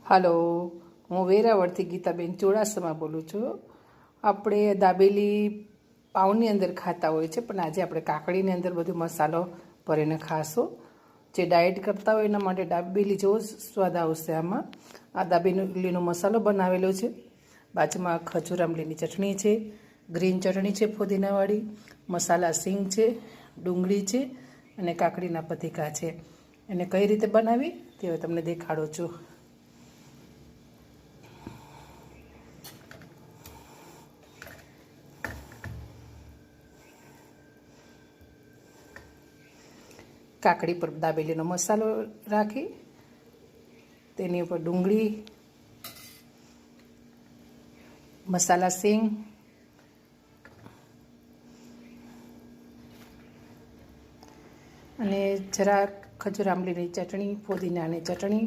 હાલો, હું વેરાવળથી ગીતાબેન ચુડાસમા બોલું છું. આપણે દાબેલી પાઉંની અંદર ખાતા હોય છે, પણ આજે આપણે કાકડીની અંદર બધો મસાલો ભરીને ખાશું. જે ડાયટ કરતા હોય એના માટે દાબેલી જેવો સ્વાદ આવશે. આમાં આ દાબેલીનો મસાલો બનાવેલો છે. બાજુમાં ખજૂર આંબલીની ચટણી છે, ગ્રીન ચટણી છે ફુદીનાવાળી, મસાલા સિંગ છે, ડુંગળી છે અને કાકડીના પતીકા છે. એને કઈ રીતે બનાવી તે હવે તમને દેખાડું છું. કાકડી પર દાબેલીનો મસાલો રાખી તેની ઉપર ડુંગળી, મસાલા સિંગ, અને જરા ખજૂર આંબલીની ચટણી, ફુદીનાની ચટણી,